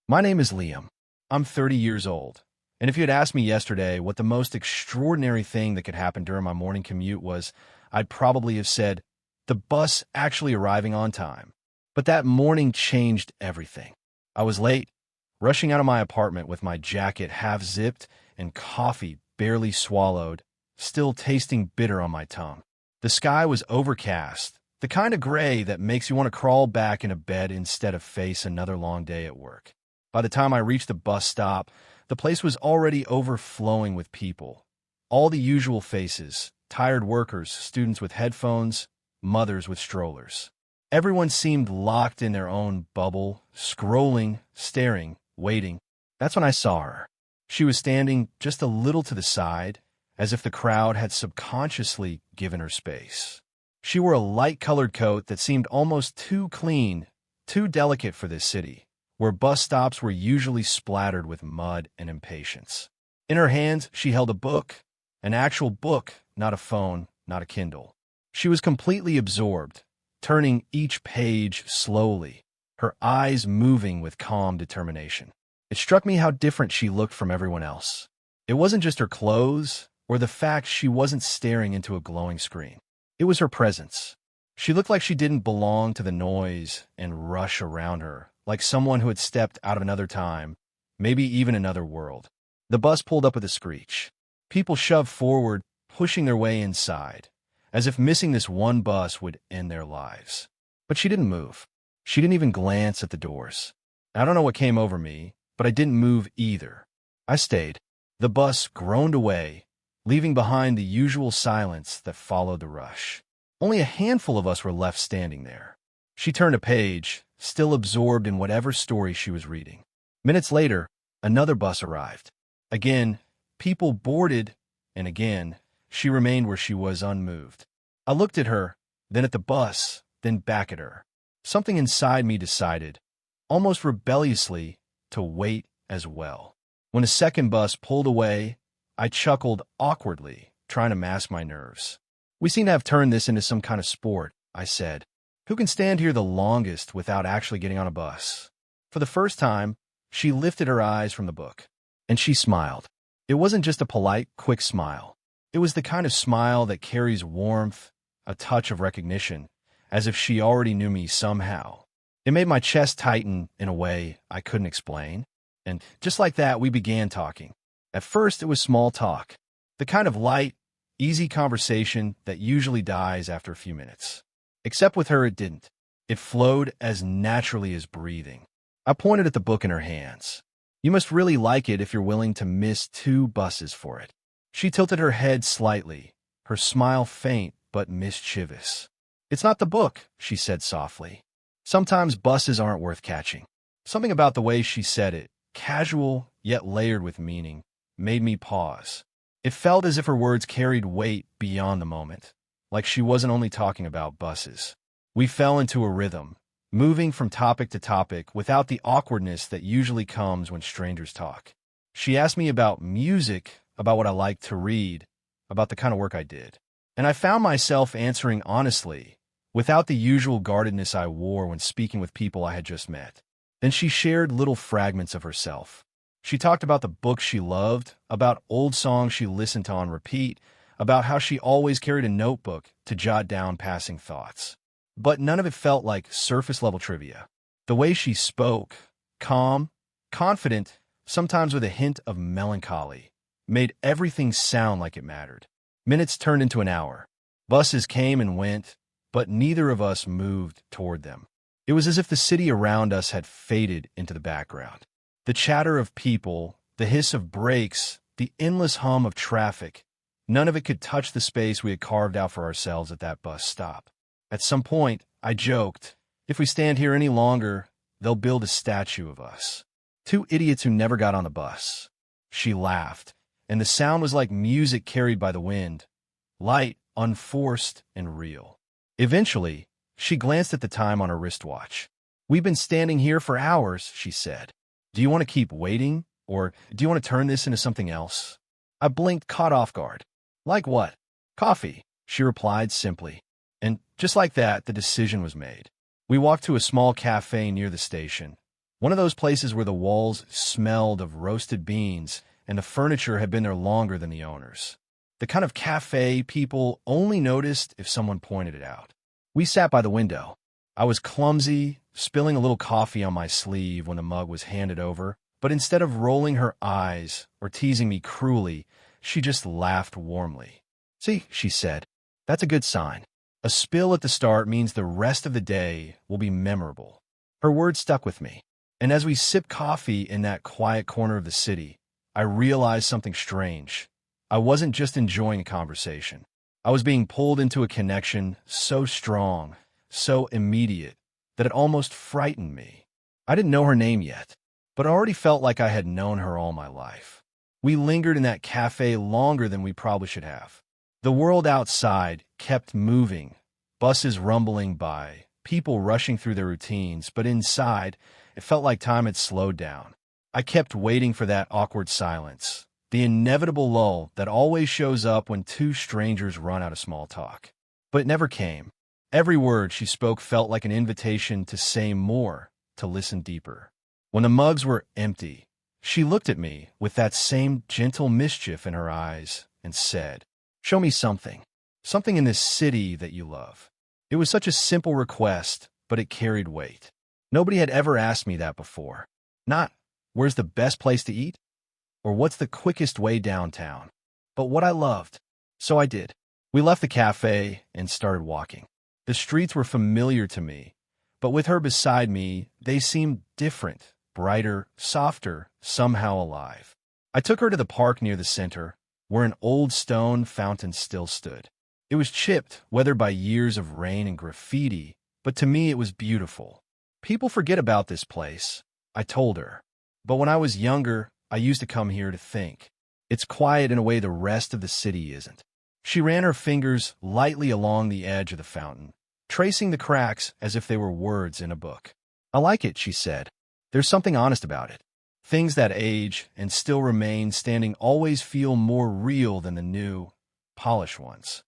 My name is Liam. I'm 30 years old. And if you had asked me yesterday what the most extraordinary thing that could happen during my morning commute was, I'd probably have said, the bus actually arriving on time. But that morning changed everything. I was late, rushing out of my apartment with my jacket half zipped and coffee barely swallowed, still tasting bitter on my tongue. The sky was overcast, the kind of gray that makes you want to crawl back into bed instead of face another long day at work. By the time I reached the bus stop, the place was already overflowing with people. All the usual faces, tired workers, students with headphones, mothers with strollers. Everyone seemed locked in their own bubble, scrolling, staring, waiting. That's when I saw her. She was standing just a little to the side, as if the crowd had subconsciously given her space. She wore a light-colored coat that seemed almost too clean, too delicate for this city, where bus stops were usually splattered with mud and impatience. In her hands, she held a book, an actual book, not a phone, not a Kindle. She was completely absorbed, turning each page slowly, her eyes moving with calm determination. It struck me how different she looked from everyone else. It wasn't just her clothes, or the fact she wasn't staring into a glowing screen. It was her presence. She looked like she didn't belong to the noise and rush around her, like someone who had stepped out of another time, maybe even another world. The bus pulled up with a screech. People shoved forward, pushing their way inside, as if missing this one bus would end their lives. But she didn't move. She didn't even glance at the doors. I don't know what came over me, but I didn't move either. I stayed. The bus groaned away, leaving behind the usual silence that followed the rush. Only a handful of us were left standing there. She turned a page, still absorbed in whatever story she was reading. Minutes later, another bus arrived. Again, people boarded, and again, she remained where she was unmoved. I looked at her, then at the bus, then back at her. Something inside me decided, almost rebelliously, to wait as well. When a second bus pulled away, I chuckled awkwardly, trying to mask my nerves. We seem to have turned this into some kind of sport, I said. Who can stand here the longest without actually getting on a bus? For the first time, she lifted her eyes from the book, and she smiled. It wasn't just a polite, quick smile. It was the kind of smile that carries warmth, a touch of recognition, as if she already knew me somehow. It made my chest tighten in a way I couldn't explain, and just like that, we began talking. At first, it was small talk, the kind of light, easy conversation that usually dies after a few minutes. Except with her, it didn't. It flowed as naturally as breathing. I pointed at the book in her hands. You must really like it if you're willing to miss 2 buses for it. She tilted her head slightly, her smile faint but mischievous. It's not the book, she said softly. Sometimes buses aren't worth catching. Something about the way she said it, casual yet layered with meaning, made me pause. It felt as if her words carried weight beyond the moment, like she wasn't only talking about buses. We fell into a rhythm, moving from topic to topic without the awkwardness that usually comes when strangers talk. She asked me about music, about what I liked to read, about the kind of work I did. And I found myself answering honestly, without the usual guardedness I wore when speaking with people I had just met. Then she shared little fragments of herself. She talked about the books she loved, about old songs she listened to on repeat, about how she always carried a notebook to jot down passing thoughts. But none of it felt like surface-level trivia. The way she spoke, calm, confident, sometimes with a hint of melancholy, made everything sound like it mattered. Minutes turned into an hour. Buses came and went, but neither of us moved toward them. It was as if the city around us had faded into the background. The chatter of people, the hiss of brakes, the endless hum of traffic, none of it could touch the space we had carved out for ourselves at that bus stop. At some point, I joked, if we stand here any longer, they'll build a statue of us. 2 idiots who never got on the bus. She laughed, and the sound was like music carried by the wind, light, unforced, and real. Eventually, she glanced at the time on her wristwatch. We've been standing here for hours, she said. Do you want to keep waiting, or do you want to turn this into something else? I blinked, caught off guard. Like what? Coffee, she replied simply. And just like that, the decision was made. We walked to a small cafe near the station, One of those places where the walls smelled of roasted beans and the furniture had been there longer than the owners. The kind of cafe people only noticed if someone pointed it out. We sat by the window. I was clumsy, spilling a little coffee on my sleeve when the mug was handed over, but instead of rolling her eyes or teasing me cruelly, she just laughed warmly. "See," she said, "that's a good sign. A spill at the start means the rest of the day will be memorable." Her words stuck with me, and as we sipped coffee in that quiet corner of the city, I realized something strange. I wasn't just enjoying a conversation. I was being pulled into a connection so strong, so immediate, that it almost frightened me. I didn't know her name yet, but I already felt like I had known her all my life. We lingered in that cafe longer than we probably should have. The world outside kept moving, buses rumbling by, people rushing through their routines, but inside, it felt like time had slowed down. I kept waiting for that awkward silence, the inevitable lull that always shows up when two strangers run out of small talk. But it never came. Every word she spoke felt like an invitation to say more, to listen deeper. When the mugs were empty, she looked at me with that same gentle mischief in her eyes and said, "Show me something. Something in this city that you love." It was such a simple request, but it carried weight. Nobody had ever asked me that before. Not, "Where's the best place to eat?" or "What's the quickest way downtown?" but what I loved. So I did. We left the cafe and started walking. The streets were familiar to me, but with her beside me, they seemed different, brighter, softer, somehow alive. I took her to the park near the center, where an old stone fountain still stood. It was chipped, weathered by years of rain and graffiti, but to me it was beautiful. "People forget about this place," I told her. "But when I was younger, I used to come here to think. It's quiet in a way the rest of the city isn't." She ran her fingers lightly along the edge of the fountain, tracing the cracks as if they were words in a book. "I like it," she said. "There's something honest about it. Things that age and still remain standing always feel more real than the new, polished ones."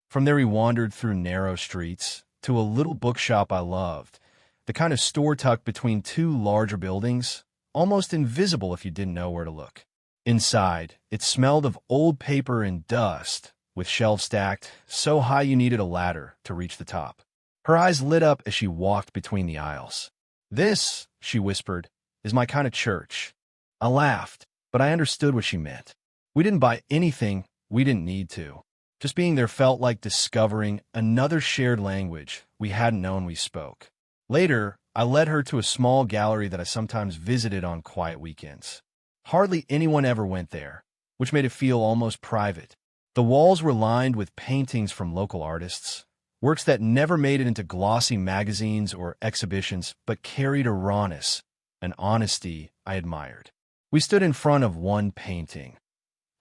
From there we wandered through narrow streets to a little bookshop I loved, the kind of store tucked between two larger buildings, almost invisible if you didn't know where to look. Inside, it smelled of old paper and dust, with shelves stacked so high you needed a ladder to reach the top. Her eyes lit up as she walked between the aisles. "This," she whispered, "is my kind of church." I laughed, but I understood what she meant. We didn't buy anything we didn't need to. Just being there felt like discovering another shared language we hadn't known we spoke. Later, I led her to a small gallery that I sometimes visited on quiet weekends. Hardly anyone ever went there, which made it feel almost private. The walls were lined with paintings from local artists, works that never made it into glossy magazines or exhibitions, but carried a rawness, an honesty I admired. We stood in front of one painting,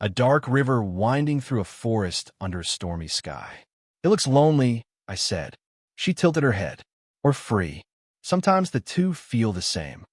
a dark river winding through a forest under a stormy sky. "It looks lonely," I said. She tilted her head. "Or free. Sometimes the two feel the same."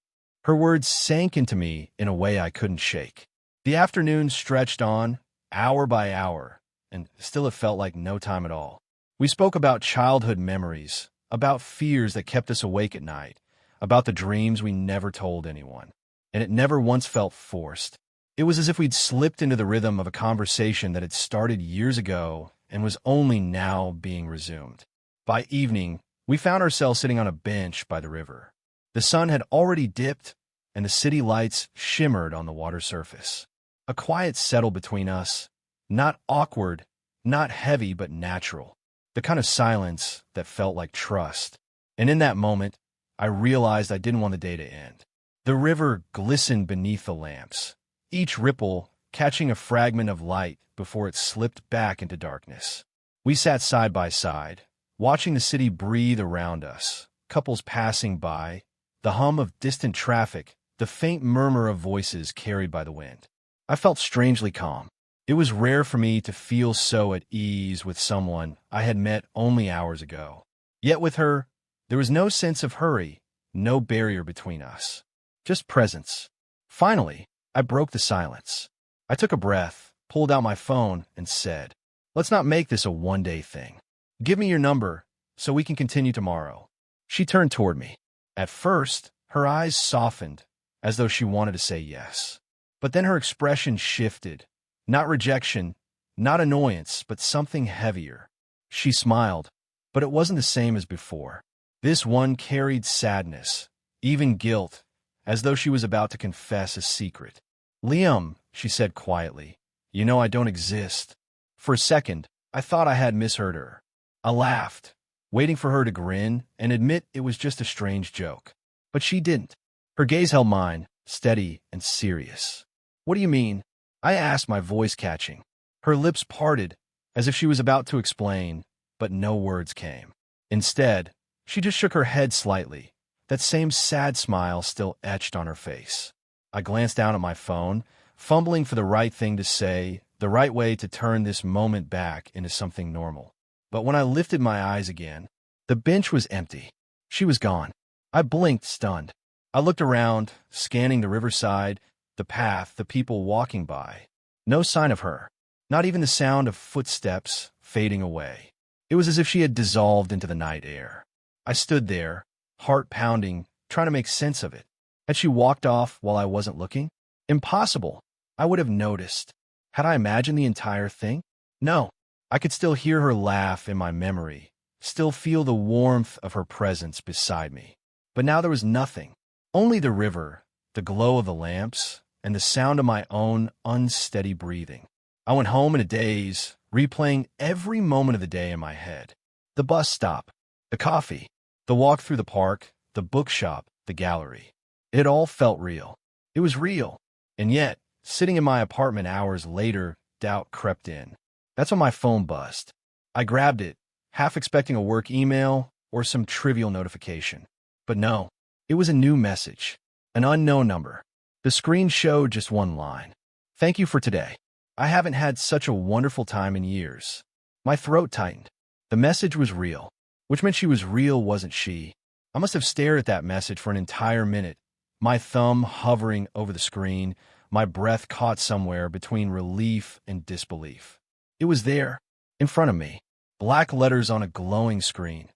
Her words sank into me in a way I couldn't shake. The afternoon stretched on, hour by hour, and still it felt like no time at all. We spoke about childhood memories, about fears that kept us awake at night, about the dreams we never told anyone, and it never once felt forced. It was as if we'd slipped into the rhythm of a conversation that had started years ago and was only now being resumed. By evening, we found ourselves sitting on a bench by the river. The sun had already dipped, and the city lights shimmered on the water surface. A quiet settled between us, not awkward, not heavy, but natural, the kind of silence that felt like trust. And in that moment, I realized I didn't want the day to end. The river glistened beneath the lamps, each ripple catching a fragment of light before it slipped back into darkness. We sat side by side, watching the city breathe around us, couples passing by, the hum of distant traffic, the faint murmur of voices carried by the wind. I felt strangely calm. It was rare for me to feel so at ease with someone I had met only hours ago. Yet with her, there was no sense of hurry, no barrier between us, just presence. Finally, I broke the silence. I took a breath, pulled out my phone, and said, "Let's not make this a one-day thing. Give me your number so we can continue tomorrow." She turned toward me. At first, Her eyes softened, as though she wanted to say yes. But then her expression shifted. Not rejection, not annoyance, but something heavier. She smiled, but it wasn't the same as before. This one carried sadness, even guilt, as though she was about to confess a secret. "Liam," she said quietly, "you know I don't exist." For a second, I thought I had misheard her. I laughed, waiting for her to grin and admit it was just a strange joke. But she didn't. Her gaze held mine, steady and serious. "What do you mean?" I asked, my voice catching. Her lips parted, as if she was about to explain, but no words came. Instead, she just shook her head slightly, that same sad smile still etched on her face. I glanced down at my phone, fumbling for the right thing to say, the right way to turn this moment back into something normal. But when I lifted my eyes again, the bench was empty. She was gone. I blinked, stunned. I looked around, scanning the riverside, the path, the people walking by. No sign of her, not even the sound of footsteps fading away. It was as if she had dissolved into the night air. I stood there, heart pounding, trying to make sense of it. Had she walked off while I wasn't looking? Impossible. I would have noticed. Had I imagined the entire thing? No. I could still hear her laugh in my memory, still feel the warmth of her presence beside me. But now there was nothing. Only the river, the glow of the lamps, and the sound of my own unsteady breathing. I went home in a daze, replaying every moment of the day in my head. The bus stop, the coffee, the walk through the park, the bookshop, the gallery. It all felt real. It was real. And yet, sitting in my apartment hours later, doubt crept in. That's when my phone buzzed. I grabbed it, half expecting a work email or some trivial notification. But no, it was a new message, an unknown number. The screen showed just one line. "Thank you for today. I haven't had such a wonderful time in years." My throat tightened. The message was real, which meant she was real, wasn't she? I must have stared at that message for an entire minute, my thumb hovering over the screen, my breath caught somewhere between relief and disbelief. It was there, in front of me, black letters on a glowing screen.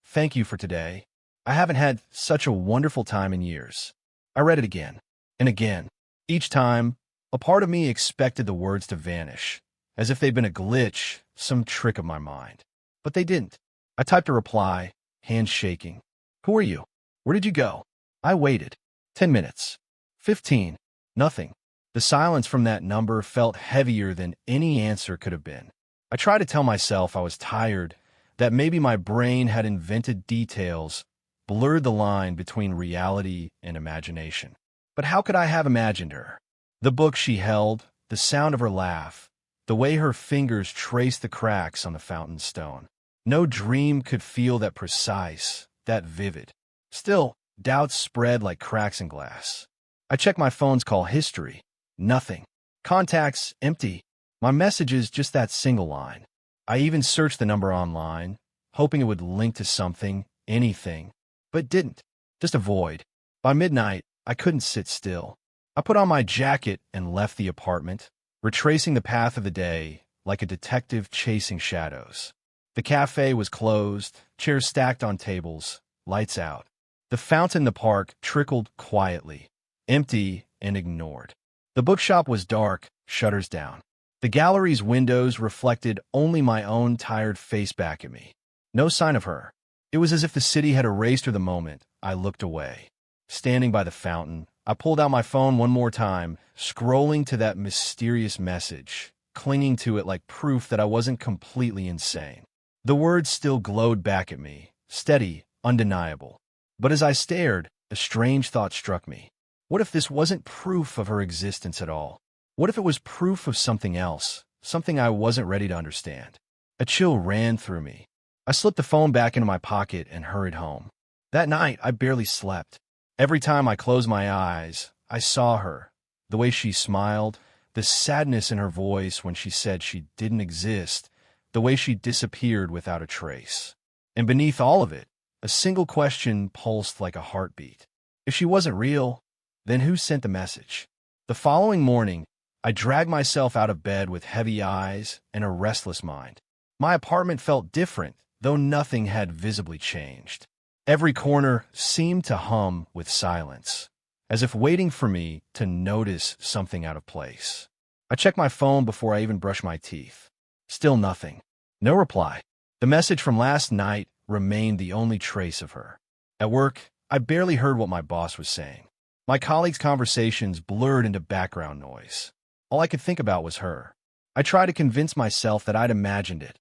"Thank you for today. I haven't had such a wonderful time in years." I read it again, and again. Each time, a part of me expected the words to vanish, as if they'd been a glitch, some trick of my mind. But they didn't. I typed a reply, hands shaking. "Who are you? Where did you go?" I waited. 10 minutes. 15. Nothing. The silence from that number felt heavier than any answer could have been. I tried to tell myself I was tired, that maybe my brain had invented details, blurred the line between reality and imagination. But how could I have imagined her? The book she held, the sound of her laugh, the way her fingers traced the cracks on the fountain stone. No dream could feel that precise, that vivid. Still, doubts spread like cracks in glass. I checked my phone's call history. Nothing. Contacts empty. My messages just that single line. I even searched the number online, hoping it would link to something, anything, but didn't. Just a void. By midnight, I couldn't sit still. I put on my jacket and left the apartment, retracing the path of the day like a detective chasing shadows. The cafe was closed, chairs stacked on tables, lights out. The fountain in the park trickled quietly, empty and ignored. The bookshop was dark, shutters down. The gallery's windows reflected only my own tired face back at me. No sign of her. It was as if the city had erased her the moment I looked away. Standing by the fountain, I pulled out my phone one more time, scrolling to that mysterious message, clinging to it like proof that I wasn't completely insane. The words still glowed back at me, steady, undeniable. But as I stared, a strange thought struck me. What if this wasn't proof of her existence at all? What if it was proof of something else, something I wasn't ready to understand? A chill ran through me. I slipped the phone back into my pocket and hurried home. That night, I barely slept. Every time I closed my eyes, I saw her, the way she smiled, the sadness in her voice when she said she didn't exist, the way she disappeared without a trace. And beneath all of it, a single question pulsed like a heartbeat. If she wasn't real, then who sent the message? The following morning, I dragged myself out of bed with heavy eyes and a restless mind. My apartment felt different, though nothing had visibly changed. Every corner seemed to hum with silence, as if waiting for me to notice something out of place. I checked my phone before I even brushed my teeth. Still nothing. No reply. The message from last night remained the only trace of her. At work, I barely heard what my boss was saying. My colleagues' conversations blurred into background noise. All I could think about was her. I tried to convince myself that I'd imagined it.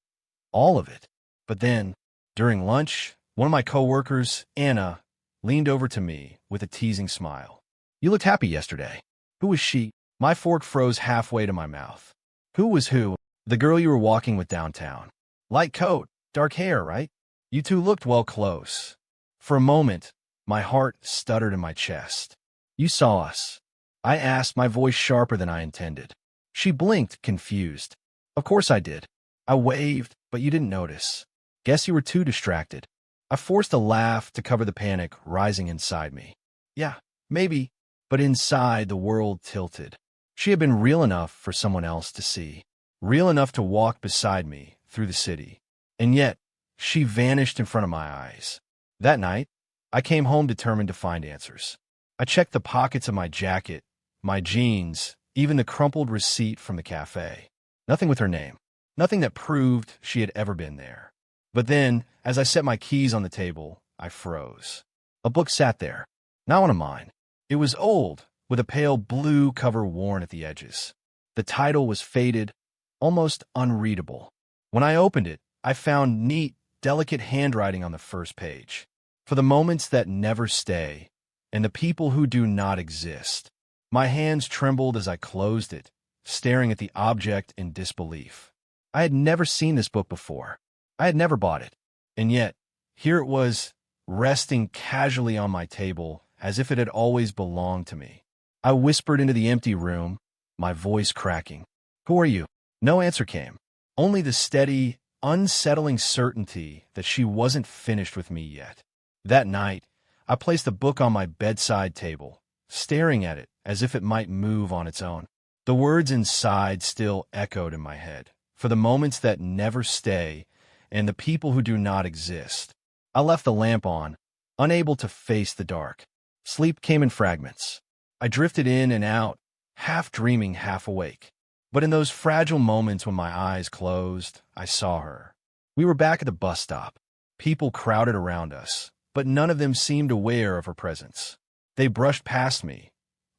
All of it. But then, during lunch, one of my coworkers, Anna, leaned over to me with a teasing smile. "You looked happy yesterday." Who was she? My fork froze halfway to my mouth. Who was who? The girl you were walking with downtown. Light coat, dark hair, right? You two looked well close. For a moment, my heart stuttered in my chest. "You saw us?" I asked, my voice sharper than I intended. She blinked, confused. "Of course I did. I waved, but you didn't notice. Guess you were too distracted." I forced a laugh to cover the panic rising inside me. "Yeah, maybe," but inside the world tilted. She had been real enough for someone else to see, real enough to walk beside me through the city. And yet, she vanished in front of my eyes. That night, I came home determined to find answers. I checked the pockets of my jacket, my jeans, even the crumpled receipt from the cafe. Nothing with her name. Nothing that proved she had ever been there. But then, as I set my keys on the table, I froze. A book sat there. Not one of mine. It was old, with a pale blue cover worn at the edges. The title was faded, almost unreadable. When I opened it, I found neat, delicate handwriting on the first page. "For the moments that never stay, and the people who do not exist." My hands trembled as I closed it, staring at the object in disbelief. I had never seen this book before. I had never bought it. And yet, here it was, resting casually on my table, as if it had always belonged to me. I whispered into the empty room, my voice cracking. "Who are you?" No answer came. Only the steady, unsettling certainty that she wasn't finished with me yet. That night, I placed the book on my bedside table, staring at it as if it might move on its own. The words inside still echoed in my head. "For the moments that never stay, and the people who do not exist." I left the lamp on, unable to face the dark. Sleep came in fragments. I drifted in and out, half dreaming, half awake. But in those fragile moments when my eyes closed, I saw her. We were back at the bus stop. People crowded around us, but none of them seemed aware of her presence. They brushed past me,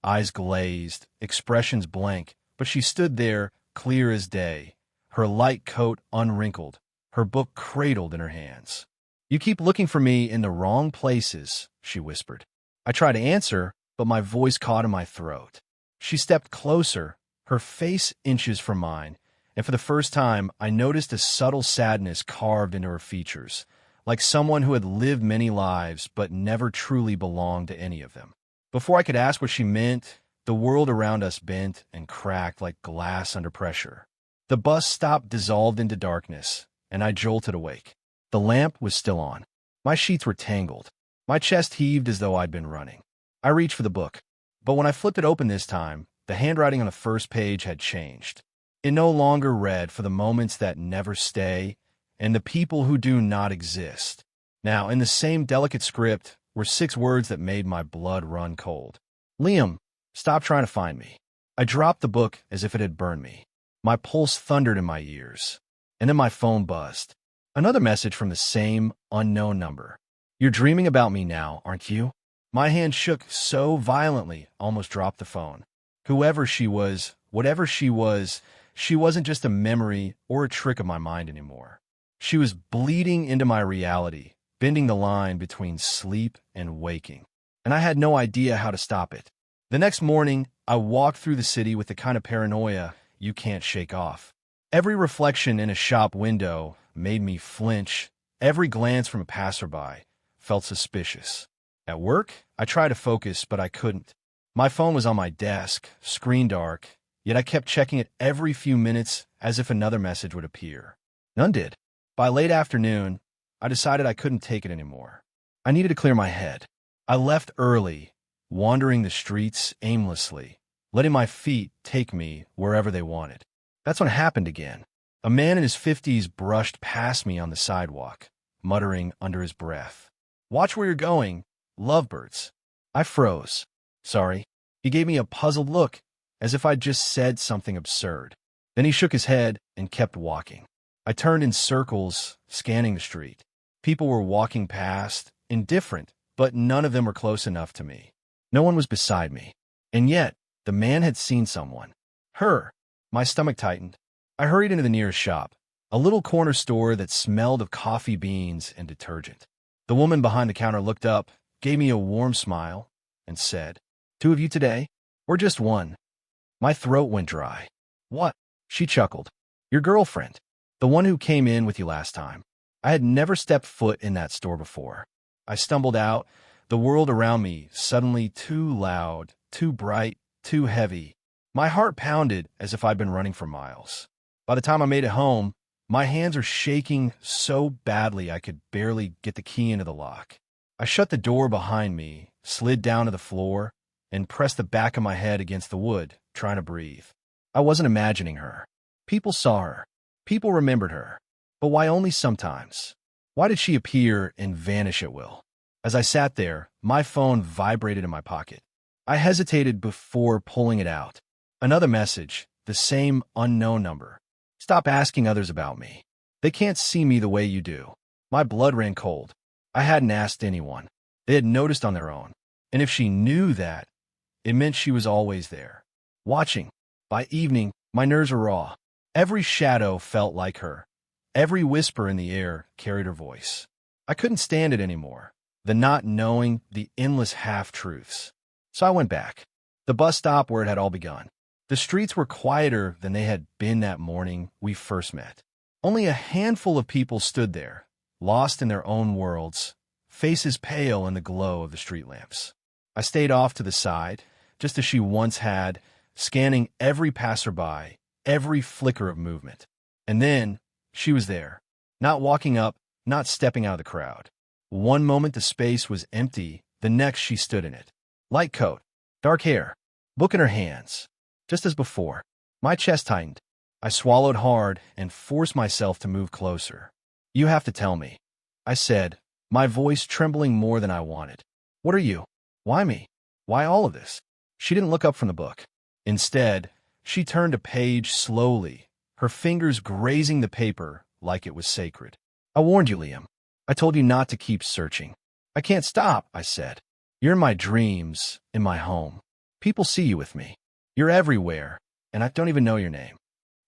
eyes glazed, expressions blank, but she stood there, clear as day, her light coat unwrinkled, her book cradled in her hands. "You keep looking for me in the wrong places," she whispered. I tried to answer, but my voice caught in my throat. She stepped closer, her face inches from mine, and for the first time, I noticed a subtle sadness carved into her features, like someone who had lived many lives but never truly belonged to any of them. Before I could ask what she meant, the world around us bent and cracked like glass under pressure. The bus stop dissolved into darkness, and I jolted awake. The lamp was still on. My sheets were tangled. My chest heaved as though I'd been running. I reached for the book, but when I flipped it open this time, the handwriting on the first page had changed. It no longer read, "For the moments that never stay, and the people who do not exist." Now, in the same delicate script, were 6 words that made my blood run cold. "Liam, stop trying to find me." I dropped the book as if it had burned me. My pulse thundered in my ears. And then my phone buzzed. Another message from the same unknown number. "You're dreaming about me now, aren't you?" My hand shook so violently, almost dropped the phone. Whoever she was, whatever she wasn't just a memory or a trick of my mind anymore. She was bleeding into my reality, bending the line between sleep and waking. And I had no idea how to stop it. The next morning, I walked through the city with the kind of paranoia you can't shake off. Every reflection in a shop window made me flinch. Every glance from a passerby felt suspicious. At work, I tried to focus, but I couldn't. My phone was on my desk, screen dark, yet I kept checking it every few minutes as if another message would appear. None did. By late afternoon, I decided I couldn't take it anymore. I needed to clear my head. I left early, wandering the streets aimlessly, letting my feet take me wherever they wanted. That's when it happened again. A man in his 50s brushed past me on the sidewalk, muttering under his breath. Watch where you're going. Lovebirds. I froze. Sorry. He gave me a puzzled look, as if I'd just said something absurd. Then he shook his head and kept walking. I turned in circles, scanning the street. People were walking past, indifferent, but none of them were close enough to me. No one was beside me. And yet, the man had seen someone. Her. My stomach tightened. I hurried into the nearest shop, a little corner store that smelled of coffee beans and detergent. The woman behind the counter looked up, gave me a warm smile, and said, "Two of you today? Or just one?" My throat went dry. "What?" She chuckled. "Your girlfriend. The one who came in with you last time." I had never stepped foot in that store before. I stumbled out, the world around me suddenly too loud, too bright, too heavy. My heart pounded as if I'd been running for miles. By the time I made it home, my hands were shaking so badly I could barely get the key into the lock. I shut the door behind me, slid down to the floor, and pressed the back of my head against the wood, trying to breathe. I wasn't imagining her. People saw her. People remembered her. But why only sometimes? Why did she appear and vanish at will? As I sat there, my phone vibrated in my pocket. I hesitated before pulling it out. Another message, the same unknown number. "Stop asking others about me. They can't see me the way you do." My blood ran cold. I hadn't asked anyone. They had noticed on their own. And if she knew that, it meant she was always there, watching. By evening, my nerves were raw. Every shadow felt like her. Every whisper in the air carried her voice. I couldn't stand it anymore. The not knowing, the endless half-truths. So I went back. The bus stop where it had all begun. The streets were quieter than they had been that morning we first met. Only a handful of people stood there, lost in their own worlds, faces pale in the glow of the street lamps. I stayed off to the side, just as she once had, scanning every passerby, every flicker of movement. And then, she was there, not walking up, not stepping out of the crowd. One moment the space was empty, the next she stood in it. Light coat, dark hair, book in her hands. Just as before, my chest tightened. I swallowed hard and forced myself to move closer. "You have to tell me," I said, my voice trembling more than I wanted. "What are you? Why me? Why all of this?" She didn't look up from the book. Instead, she turned a page slowly, her fingers grazing the paper like it was sacred. "I warned you, Liam. I told you not to keep searching." "I can't stop," I said. "You're in my dreams, in my home. People see you with me. You're everywhere, and I don't even know your name."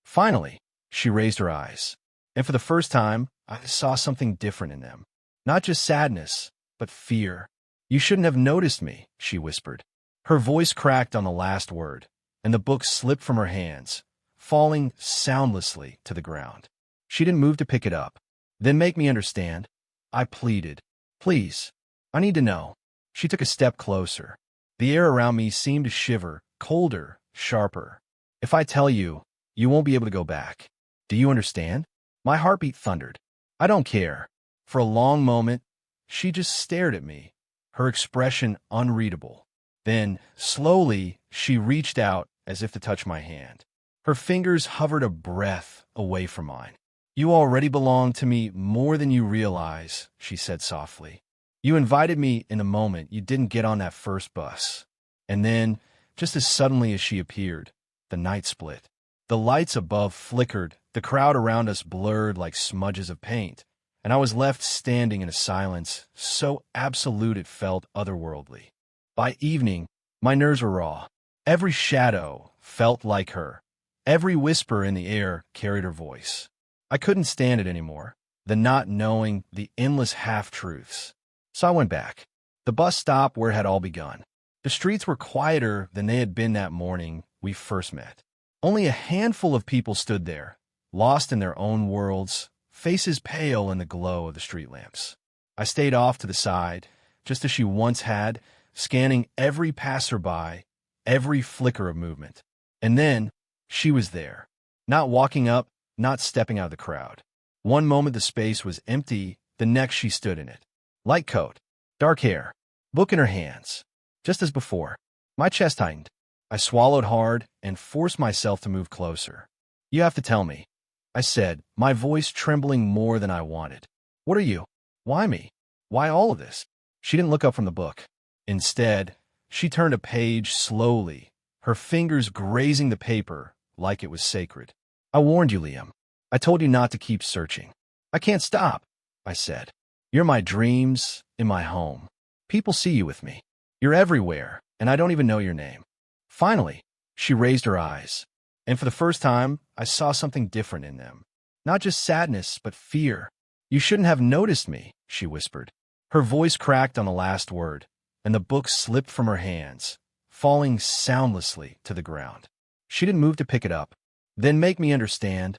Finally, she raised her eyes, and for the first time, I saw something different in them. Not just sadness, but fear. "You shouldn't have noticed me," she whispered. Her voice cracked on the last word, and the book slipped from her hands, falling soundlessly to the ground. She didn't move to pick it up. "Then make me understand," I pleaded. "Please, I need to know." She took a step closer. The air around me seemed to shiver, colder, sharper. "If I tell you, you won't be able to go back. Do you understand?" My heartbeat thundered. "I don't care." For a long moment, she just stared at me, her expression unreadable. Then, slowly, she reached out as if to touch my hand. Her fingers hovered a breath away from mine. "You already belong to me more than you realize," she said softly. "You invited me in a moment you didn't get on that first bus." And then, just as suddenly as she appeared, the night split. The lights above flickered, the crowd around us blurred like smudges of paint, and I was left standing in a silence so absolute it felt otherworldly. By evening, my nerves were raw. Every shadow felt like her. Every whisper in the air carried her voice. I couldn't stand it anymore. The not knowing, the endless half-truths. So I went back. The bus stop where it had all begun. The streets were quieter than they had been that morning we first met. Only a handful of people stood there, lost in their own worlds, faces pale in the glow of the street lamps. I stayed off to the side, just as she once had, scanning every passerby, every flicker of movement. And then, she was there, not walking up, not stepping out of the crowd. One moment the space was empty, the next she stood in it. Light coat, dark hair, book in her hands. Just as before, my chest tightened. I swallowed hard and forced myself to move closer. "You have to tell me," I said, my voice trembling more than I wanted. "What are you? Why me? Why all of this?" She didn't look up from the book. Instead, she turned a page slowly, her fingers grazing the paper like it was sacred. I warned you, Liam. I told you not to keep searching. I can't stop, I said. You're my dreams, in my home. People see you with me. You're everywhere, and I don't even know your name. Finally, she raised her eyes, and for the first time, I saw something different in them. Not just sadness, but fear. You shouldn't have noticed me, she whispered. Her voice cracked on the last word, and the book slipped from her hands, falling soundlessly to the ground. She didn't move to pick it up. Then make me understand,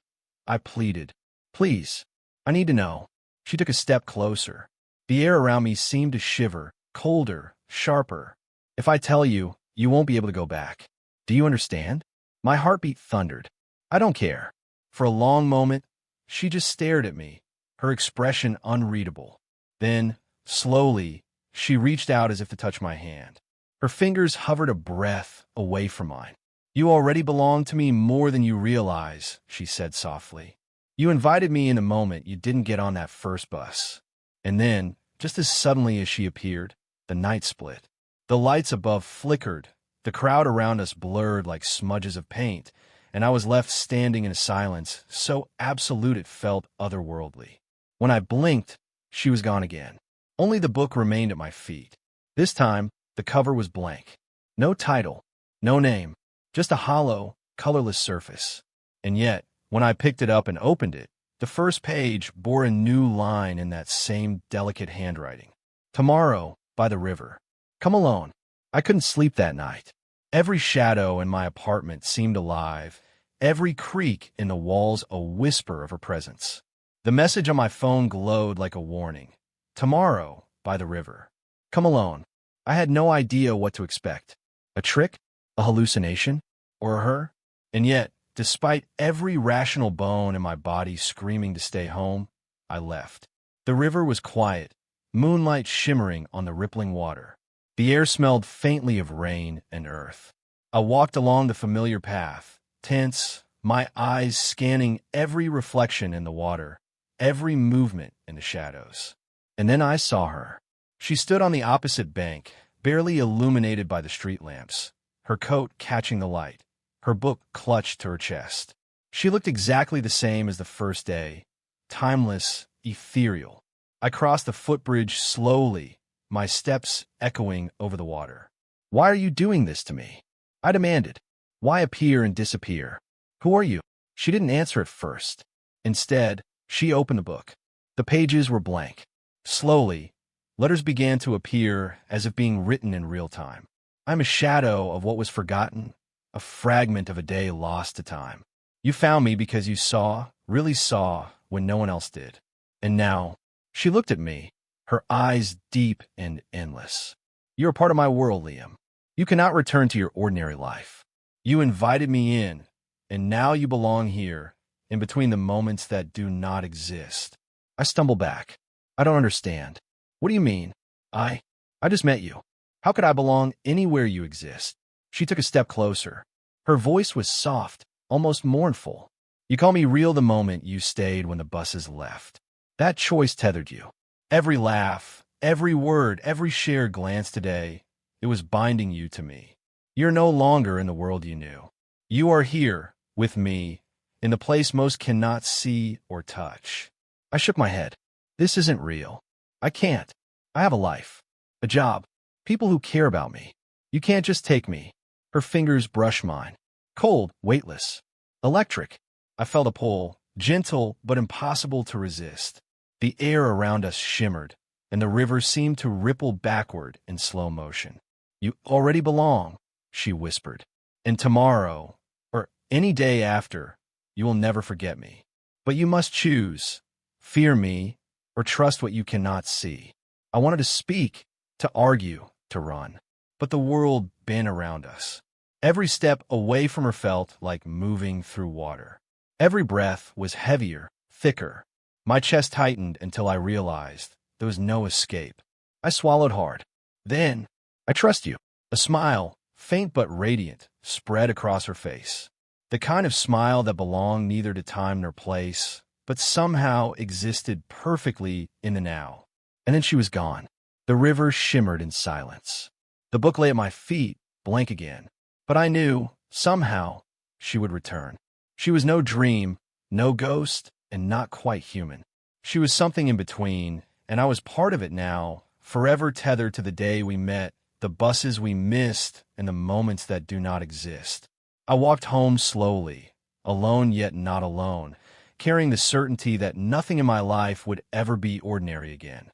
I pleaded. Please, I need to know. She took a step closer. The air around me seemed to shiver, colder, sharper. If I tell you, you won't be able to go back. Do you understand? My heartbeat thundered. I don't care. For a long moment, she just stared at me, her expression unreadable. Then, slowly, she reached out as if to touch my hand. Her fingers hovered a breath away from mine. You already belong to me more than you realize, she said softly. You invited me in a moment you didn't get on that first bus. And then, just as suddenly as she appeared, the night split. The lights above flickered, the crowd around us blurred like smudges of paint, and I was left standing in a silence so absolute it felt otherworldly. When I blinked, she was gone again. Only the book remained at my feet. This time, the cover was blank. No title, no name, just a hollow, colorless surface. And yet, when I picked it up and opened it, the first page bore a new line in that same delicate handwriting. Tomorrow, by the river. Come alone. I couldn't sleep that night. Every shadow in my apartment seemed alive, every creak in the walls a whisper of her presence. The message on my phone glowed like a warning. Tomorrow, by the river. Come alone. I had no idea what to expect. A trick? A hallucination? Or her? And yet, despite every rational bone in my body screaming to stay home, I left. The river was quiet, moonlight shimmering on the rippling water. The air smelled faintly of rain and earth. I walked along the familiar path, tense, my eyes scanning every reflection in the water, every movement in the shadows. And then I saw her. She stood on the opposite bank, barely illuminated by the street lamps, her coat catching the light, her book clutched to her chest. She looked exactly the same as the first day, timeless, ethereal. I crossed the footbridge slowly, my steps echoing over the water. Why are you doing this to me? I demanded. Why appear and disappear? Who are you? She didn't answer at first. Instead, she opened the book. The pages were blank. Slowly, letters began to appear as if being written in real time. I'm a shadow of what was forgotten, a fragment of a day lost to time. You found me because you saw, really saw, when no one else did. And now, she looked at me, her eyes deep and endless. You're a part of my world, Liam. You cannot return to your ordinary life. You invited me in, and now you belong here, in between the moments that do not exist. I stumble back. I don't understand. What do you mean? I just met you. How could I belong anywhere you exist? She took a step closer. Her voice was soft, almost mournful. You call me real the moment you stayed when the buses left. That choice tethered you. Every laugh, every word, every shared glance today, it was binding you to me. You're no longer in the world you knew. You are here, with me, in the place most cannot see or touch. I shook my head. This isn't real. I can't. I have a life, a job, people who care about me. You can't just take me. Her fingers brushed mine. Cold, weightless, electric. I felt a pull, gentle but impossible to resist. The air around us shimmered, and the river seemed to ripple backward in slow motion. You already belong, she whispered. And tomorrow, or any day after, you will never forget me. But you must choose, fear me, or trust what you cannot see. I wanted to speak, to argue, to run. But the world bent around us. Every step away from her felt like moving through water. Every breath was heavier, thicker. My chest tightened until I realized there was no escape. I swallowed hard. Then, I trust you. A smile, faint but radiant, spread across her face. The kind of smile that belonged neither to time nor place, but somehow existed perfectly in the now. And then she was gone. The river shimmered in silence. The book lay at my feet, blank again. But I knew, somehow, she would return. She was no dream, no ghost, and not quite human. She was something in between, and I was part of it now, forever tethered to the day we met, the buses we missed, and the moments that do not exist. I walked home slowly, alone yet not alone, carrying the certainty that nothing in my life would ever be ordinary again.